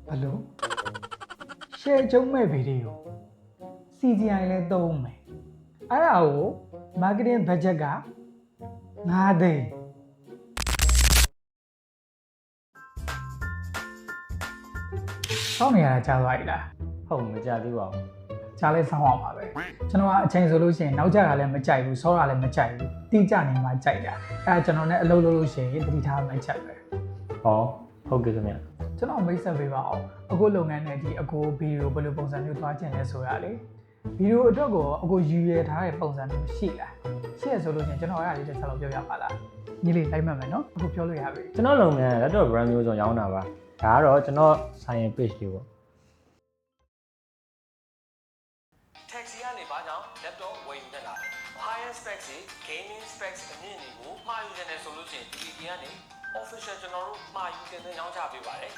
ဘလို့ရှယ်ကျုံးမဲ့ဗီဒီယို CGI လဲသုံးမယ်အဲ့ဒါကို marketing budget က9သိန်းဆောင်းနေရတာကြားသွားပြီလား ဟုတ်မကြသေးပါဘူး ကြားလဲဆောင်းအောင်ပါပဲကျွန်တော်ကအချိန်ဆိုလို့ရှိရင်နောက်ကျတာလည်းမကြိုက်ဘူးဆောတာလည်းမကြိုက်ဘူးတိကျနေမှကြိုက်တာအဲ့ဒါကျွန်တော်နဲ့အလုပ်လုပ်လို့ရှိရင်သတိထားမှချက်ပဲ ဟောဟုတ်ကဲ့ခင်ဗျ ကျွန်တော်မိတ်ဆက်ပေးပါအောင်အခုလုပ်ငန်းနဲ့ဒီအကိုဗီဒီယိုဘယ်လိုပုံစံမျိုးသွားချင်လဲဆိုတာလေဗီဒီယိုအတွက်ကိုအကိုယူရထားတဲ့ပုံစံမျိုးရှိလားရှိရဆိုလို့ရှိရင်ကျွန်တော်အဲ့ဒါလေးတစ်ချက်လောက်ပြောပြပါလားညီလေးလိုက်မှတ်မယ်နော်အခုပြောလို့ရပြီ ကျွန်တော်လုပ်ငန်း laptop brand မျိုးစုံရောင်းတာပါဒါကတော့ကျွန်တော်ဆိုင်ရင် page လေးပေါ့ taxi ကနေဘာကြောင့် laptop ဝယ်ယူနေတာလဲ higher specs တွေ gaming specs အမြင့်တွေကိုမှာယူနေတယ်ဆိုလို့ရှိရင် DDP ကနေ official ကျွန်တော်တို့မှာယူတင်သွင်းရောင်းချပေးပါတယ်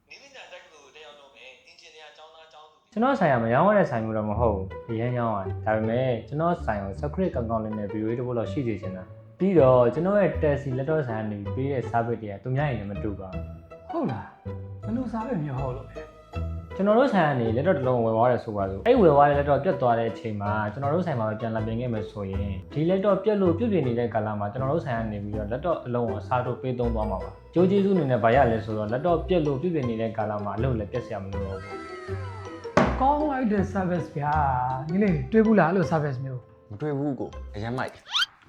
နီးပညာတက္ကသိုလ်တက်ရောက်တော့မယ် engineer ကျောင်းသားကျောင်းသူ ကျွန်တော်ဆိုင်ရမရောင်းရတဲ့ဆိုင်မျိုးတော့မဟုတ်ဘူးအရင်ရောင်းရတယ်ဒါပေမဲ့ကျွန်တော်ဆိုင်ကို secret ကောင်းလေးနဲ့ video တစ်ပုဒ်လောက်ရှိစေချင်တာပြီးတော့ကျွန်တော်ရဲ့ taxi laptop ဆိုင်ကနေပေးတဲ့ service တွေကသူများရင်လည်းမတူပါဘူး ဟုတ်လားဘယ်လိုစားပဲမျိုးဟုတ်လို့လဲ ကျွန်တော်တို့ဆိုင်ကနေ laptop တစ်လုံးဝယ်သွားတယ်ဆိုပါစို့အဲ့ဝယ်သွားတဲ့ laptop ပြတ်သွားတဲ့အချိန်မှာကျွန်တော်တို့ဆိုင်မှာပဲပြန်လာပြင်ခဲ့မယ်ဆိုရင်ဒီ laptop ပြတ်လို့ပြုပြင်နေတဲ့ကာလမှာကျွန်တော်တို့ဆိုင်ကနေပြီးတော့ laptop အလုံးကိုအစားထိုးပေးသုံးသွားမှာပါကြိုးကျေးဇူးအနေနဲ့ဗာရလဲဆိုတော့ laptop ပြတ်လို့ပြုပြင်နေတဲ့ကာလမှာအလုံးလည်းပြတ်စရာမလိုတော့ဘူး ကောင်းလိုက်တဲ့ service ဗျာညီလေးတွေ့ဘူးလားအဲ့လို service မျိုး မတွေ့ဘူးကိုအရင်မိုက်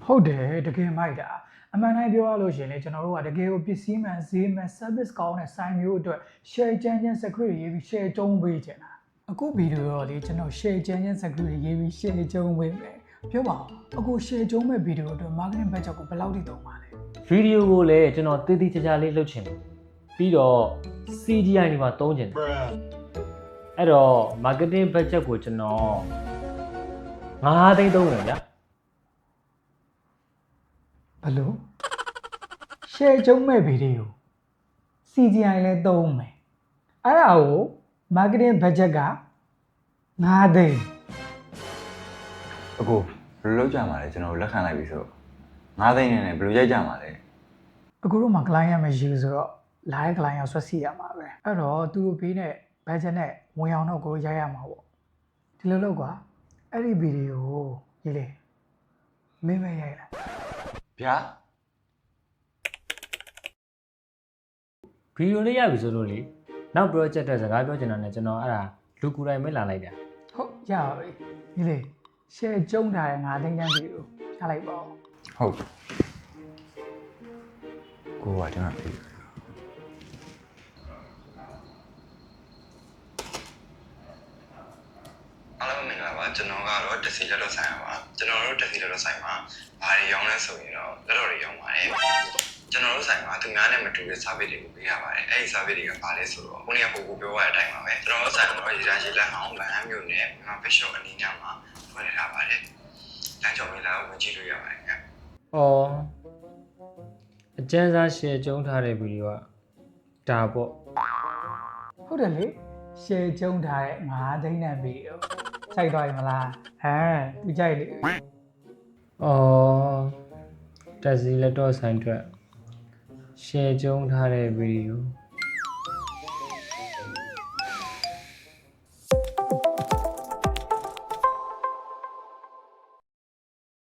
ဟုတ်တယ်တကယ်မိုက်တာအမှန်တိုင်းပြောရလို့ရှိရင်လေကျွန်တော်တို့ကတကယ်ကိုပစ္စည်းမှန်ဈေးမှန် service ကောင်းတဲ့ဆိုင်မျိုးအတွက် share ချမ်းချမ်း secret ရေးပြီး share ကျုံးပေးချင်တာအခုဗီဒီယိုတော့လေကျွန်တော် share ချမ်းချမ်း secret ရေးပြီး share ကျုံးပေးမယ်ပြောပါဦးအခု share ကျုံးမဲ့ဗီဒီယိုအတွက် marketing budget ကိုဘယ်လောက်ထိသုံးပါလဲ ဗီဒီယိုကိုလည်းကျွန်တော်တည်တည်ချာချာလေးလုပ်ချင်တယ်ပြီးတော့ CGI တွေမှာသုံးချင်တယ်အဲ့တော့ marketing budget ကိုကျွန်တော်9သိန်းသုံးတယ်ဗျာ ဘလို့ share ကျုံးမဲ့ဗီဒီယို CGI လဲသုံးမယ်အဲ့ဒါကို marketing budget က9သိန်း အကိုဘယ်လိုလုပ်ကြမှာလဲကျွန်တော်လက်ခံလိုက်ပြီဆိုတော့9သိန်းနဲ့ဘယ်လိုရိုက်ကြမှာလဲ အခုတို့မှာ client မရှိဘူးဆိုတော့ live client ရောက်ဆွတ်စီရမှာပဲအဲ့တော့သူတို့ပေးတဲ့ budget နဲ့ဝင်အောင်တော့ကိုရိုက်ရမှာပေါ့ဒီလိုလုပ်ကွာအဲ့ဒီဗီဒီယိုကိုရေးလေမင်းပဲရိုက်လား ဗျာ ဗီဒီယိုလေးရပြီဆိုလို့လေနောက် project အတွက်စကားပြောချင်တာနဲ့ကျွန်တော်အဲ့ဒါလူကူတိုင်းပဲလာလိုက်တာ ဟုတ်ရပါပြီရေးလေ share ကျုံးထားတဲ့9သိန်းတန်းဗီဒီယိုချလိုက်ပါဦး ဟုတ်ကိုကဒီမှာပြီအားလုံးမင်္ဂလာပါကျွန်တော်ကတော့တက်စီလက်တော့ဆိုင်ပါကျွန်တော်တို့တက်စီလက်တော့ဆိုင်မှာဘာတွေရောင်းလဲဆိုရင်တော့လက်တော့တွေရောင်းပါတယ်ကျွန်တော်တို့ဆိုင်မှာသူများနဲ့မတူတဲ့ service တွေကိုပေးရပါတယ်အဲ့ဒီ service တွေကဘာလဲဆိုတော့ခုနကပို့ပြောရတဲ့အတိုင်းပါပဲကျွန်တော်တို့ဆိုင်မှာရေတန်းရှိလက်အောင်ဗန်မျိုးနဲ့မြန်မာ fashion အနည်းငယ်မှာဖွင့်ထားပါတယ်လမ်းကြောင်းလေးလာဝင်ကြည့်လို့ရပါတယ်ခင်ဗျ ။အော်အကျဉ်းစား share ကျုံးထားတဲ့ဗီဒီယိုကဒါပေါ့ ဟုတ်တယ်လေ share ကျုံးထားတဲ့9သိန်းတန်းဗီဒီယိုစိုက်သွားပြီမလားဟမ်သူကြိုက်လေ ။အော်တက်စီလက်တော့ဆိုင်အတွက် share ကျုံးထားတဲ့ဗီဒီယို